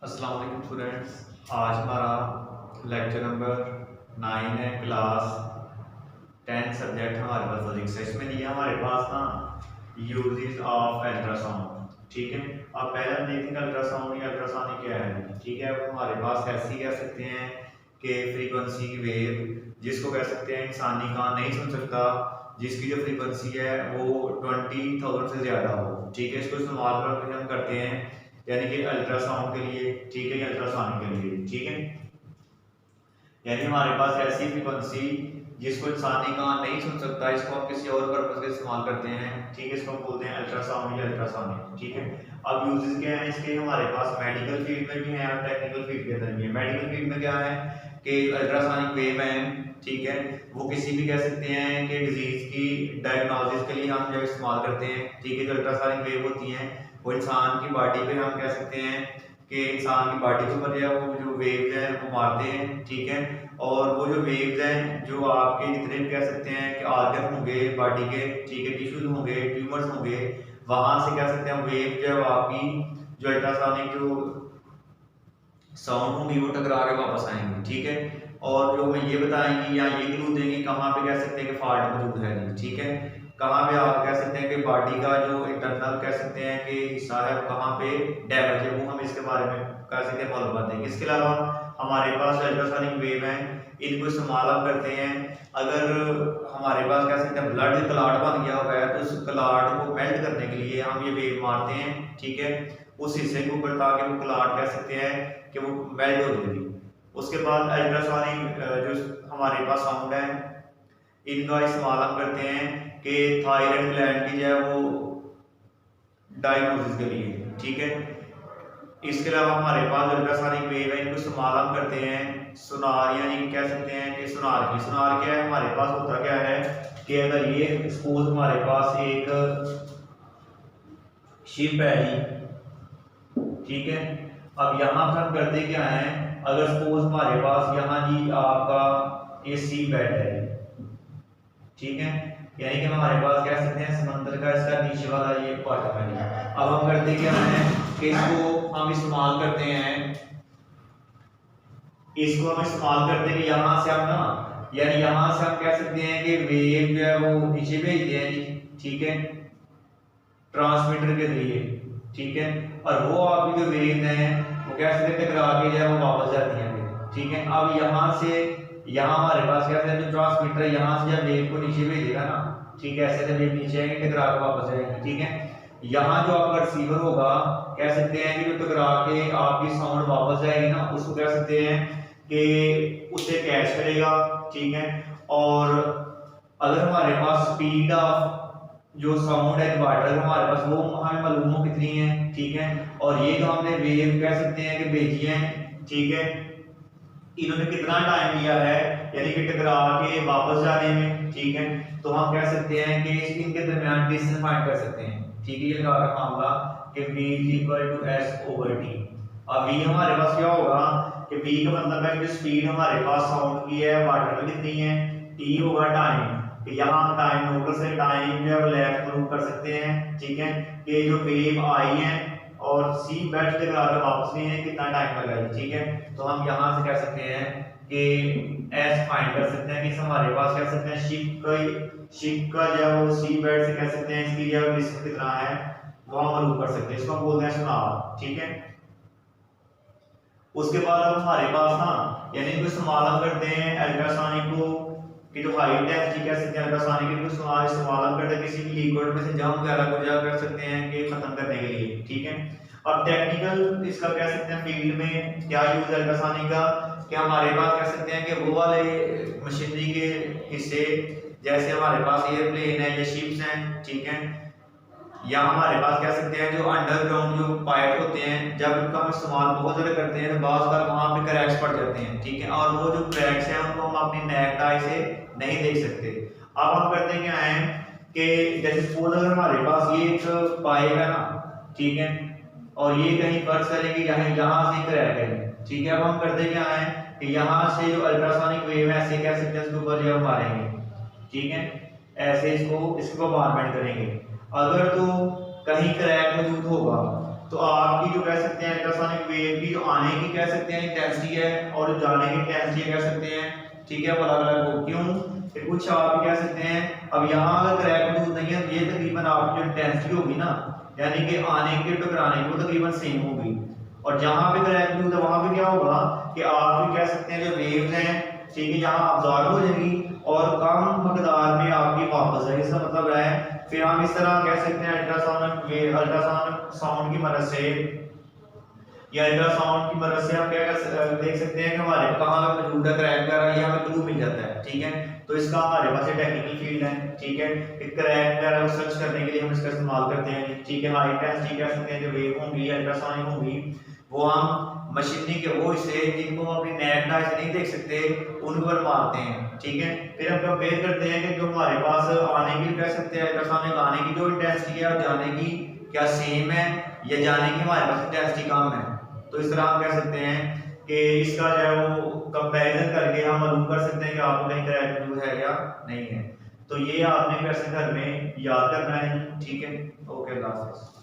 अस्सलाम वालेकुम स्टूडेंट्स। आज हमारा लेक्चर नंबर 9 है। क्लास 10 सब्जेक्ट हमारे पास फिजिक्स है। इसमें दिया हमारे पास ना यूजेस ऑफ अल्ट्रासाउंड। ठीक है, अब पहले हम देखेंगे अल्ट्रासाउंड या अल्ट्रासोनिक क्या है। ठीक है, अब हमारे पास ऐसी कह सकते हैं कि फ्रीक्वेंसी की वेव जिसको कह सकते हैं इंसानी कान नहीं सुन सकता, जिसकी जो फ्रीक्वेंसी है वो 20,000 से ज़्यादा हो। ठीक है, इसको इस्तेमाल करके हम करते हैं यानी कि अल्ट्रासाउंड के लिए। ठीक है, अल्ट्रासाउंड के लिए। ठीक है, यानी हमारे पास ऐसी फ्रीक्वेंसी जिसको इंसानी कान नहीं सुन सकता, इसको हम किसी और पर्पज के इस्तेमाल करते हैं। ठीक है, इसको हम बोलते हैं अल्ट्रासाउंड या अल्ट्रासोनिक। ठीक है, अब यूजेस क्या है इसके, हमारे पास मेडिकल फील्ड में भी है और टेक्निकल फील्ड के अंदर भी है। मेडिकल फील्ड में क्या है कि अल्ट्रासोनिक वेव है, ठीक है, वो किसी भी कह सकते हैं कि डिजीज की डायग्नोसिस के लिए हम जब इस्तेमाल करते हैं। ठीक है, जो अल्ट्रासोनिक वेव होती हैं वो इंसान की बॉडी पे हम कह सकते हैं कि इंसान की बॉडी के ऊपर जो है वो जो वेव्स हैं वो मारते हैं। ठीक है, और वो जो वेव्स हैं जो आपके जितने भी कह सकते हैं कि आर्गन होंगे बॉडी के, ठीक है, टिश्यूज होंगे, ट्यूमर्स होंगे, वहां से कह सकते हैं वेव जो आपकी जो अल्ट्रासोनिक जो साउंड होंगी वो टकरा के वापस आएंगे। ठीक है, और जो हमें ये बताएंगी या ये क्लू देंगे कहाँ पे कह सकते हैं कि फॉल्ट मौजूद है। ठीक है, कहाँ पे आप कह सकते हैं कि बॉडी का जो इंटरनल कह सकते हैं कि हिस्सा है वो कहाँ पे डैमेज है, वो हम इसके बारे में कह सकते हैं मालूमात देंगे। इसके अलावा हमारे पास अल्ट्रासोनिक वेव है, इनको इस्तेमाल हम करते हैं अगर हमारे पास कह सकते हैं ब्लड क्लॉट बन गया हुआ है तो उस क्लॉट को मेल्ट करने के लिए हम ये वेव मारते हैं। ठीक है, उस हिस्से के ऊपर ताकि वो क्लॉट कह सकते हैं कि वो मेल्ट हो जाएगी। उसके बाद अल्ट्रासोनिक जो हमारे पास साउंड है इनका इस्तेमाल हम करते हैं कि थायराइड ग्लैंड की जो है वो डायग्नोसिस के लिए। ठीक है, इसके अलावा हमारे पास अल्ट्रासोनिक वेव है, इनको इस्तेमाल हम करते हैं सुनार यानी कह सकते हैं कि सुनार क्या है, हमारे पास होता क्या है कि अगर ये सपोज हमारे पास एक शिप है जी, ठीक है, अब यहाँ पर हम करते क्या है, अगर सपोज हमारे पास यहाँ जी आपका ये सी बेड है, ठीक है, यानी कि हमारे पास कह सकते हैं समंदर का इसका नीचे वाला ये पार्ट है। अब हम करते क्या है कि इसको हम इस्तेमाल करते हैं, कि यहाँ से हम ना यानी यहाँ से हम कह सकते हैं कि वेव जो है वो नीचे भेजते हैं जी, ठीक है, ट्रांसमीटर के जरिए। ठीक है, और वो आपकी जो वेव है वो कह सकते हैं टकरा के जो है वो वापस जाती है। ठीक है, अब यहाँ से यहाँ हमारे पास क्या है जो ट्रांसमीटर यहाँ से जब वेव को नीचे भेजेगा ना, ठीक है, ऐसे जब वेव नीचे आएंगे टकरा के वापस आएंगे। ठीक है, यहाँ जो आपका रिसीवर होगा कह सकते हैं कि जो टकरा के आपकी साउंड वापस जाएगी ना उसको कह सकते हैं कि उसे कैच करेगा। ठीक है, और अगर हमारे पास स्पीड ऑफ जो साउंड है डिवाइडर हमारे पास वो हमें मालूम हो कितनी है। ठीक है, और ये जो हमने वेव कह सकते हैं कि भेजी है, ठीक है, इन्होंने कितना टाइम लिया है यानी कि टकरा के वापस जाने में। ठीक है, तो हम कह सकते हैं कि इनके दरमियान डिस्टेंस फाइंड कर सकते हैं। ठीक है, ये लगा रखा होगा कि v = s/t। अब v हमारे पास क्या होगा कि v का मतलब है कि स्पीड हमारे पास साउंड की है वाटर में कितनी है, t होगा टाइम, कि यहाँ हम टाइम नोटर से टाइम जो है लेफ्ट मूव कर सकते हैं। ठीक है, कि जो वेव आई है और सी बेड से टकराकर वापस नहीं है कितना टाइम लगा। ठीक है, तो हम यहाँ से कह सकते हैं कि एस फाइंड कर सकते हैं कि हमारे पास कह सकते हैं शिप का जो है वो सी बेड से कह सकते हैं इसकी जो डिस्टेंस कितना है वो हम मालूम कर सकते हैं, इसको हम बोलते हैं सुनार। ठीक है, उसके बाद अब हमारे पास ना यानी इनको इस्तेमाल हम करते हैं अल्ट्रासोनिक को कि जो हाई टेंसिटी कह सकते हैं अल्ट्रासोनिक को इस्तेमाल हम करते हैं किसी भी लिक्विड में से जम वगैरह को जा कर सकते हैं कि खत्म करने के लिए। ठीक है, अब टेक्निकल इसका कह सकते हैं फील्ड में क्या यूज है अल्ट्रासोनिक का, कि हमारे पास कह सकते हैं कि वो वाले मशीनरी के हिस्से जैसे हमारे पास एयरप्लेन है या शिप्स हैं, ठीक है, या हमारे पास कह सकते हैं जो अंडरग्राउंड जो पाइप होते हैं जब उनका हम इस्तेमाल बहुत ज़्यादा करते हैं तो बार बार वहाँ पे क्रैक्स पड़ जाते हैं। ठीक है, और वो जो क्रैक्स हैं उनको हम अपनी नेक आई से नहीं देख सकते। अब हम करते क्या है कि जैसे सपोज अगर हमारे पास ये एक पाइप है ना, ठीक है, और ये कहीं फर्श करेंगे यहाँ से क्रैक है। ठीक है, अब हम करते क्या है कि यहाँ से जो अल्ट्रासोनिक वेव है ऐसे कह सकते हैं इसके ऊपर जब मारेंगे, ठीक है, ऐसे इसको बारबेंड करेंगे। अगर तो कहीं क्रैक मौजूद होगा तो आपकी जो कह सकते हैं अल्ट्रासोनिक वेव की जो आने की कह सकते हैं इंटेंसिटी है और जो जाने की इंटेंसिटी कह सकते हैं, ठीक है, वो अलग अलग हो। क्यों कि कुछ आप कह सकते हैं अब यहाँ अगर क्रैक मौजूद नहीं है ये तकरीबन आपकी जो इंटेंसिटी होगी ना, यानी कि आने की टकराने की, वो तकरीबन सेम होगी। और जहाँ पे क्रैक मौजूद है वहाँ पे क्या होगा कि आप भी कह सकते हैं जो वेव्स हैं, ठीक है, यहाँ अब्जॉर्ब हो जाएंगी और कम मकदार में आपकी वापस है। इसका मतलब है फिर हम इस तरह कह सकते हैं अल्ट्रासाउंड साउंड की मदद से या अल्ट्रासाउंड की मदद से हम क्या देख सकते हैं कि हमारे कहाँ पे मौजूद है क्रैक वगैरह, ये हमें क्लू मिल जाता है, ठीक है। तो इसका हमारे पास टेक्निकल फील्ड है, ठीक है, कि क्रैक वगैरह सर्च करने के लिए हम इसका इस्तेमाल करते हैं, ठीक है। हाई इंटेंसिटी कह सकते हैं जो वेव होंगी अल्ट्रासाउंड होंगी वो हम मशीनी के वो इसे जिनको हम अपनी नेट ना से नहीं देख सकते उन पर मारते हैं, ठीक है। फिर हम कंपेयर करते हैं कि जो हमारे पास आने की कह सकते हैं अल्ट्रासाउंड आने की जो इंटेंसिटी है और जाने की क्या सेम है या जाने की हमारे पास इंटेंसिटी कम है। तो इस तरह हम कह सकते हैं कि इसका जो है वो कंपैरिजन करके हम मालूम कर सकते हैं कि आपको कहीं क्रैक मौजूद है या नहीं है। तो ये आपने वैसे घर में याद करना है, ठीक है। ओके, अल्लाह हाफ़िज़।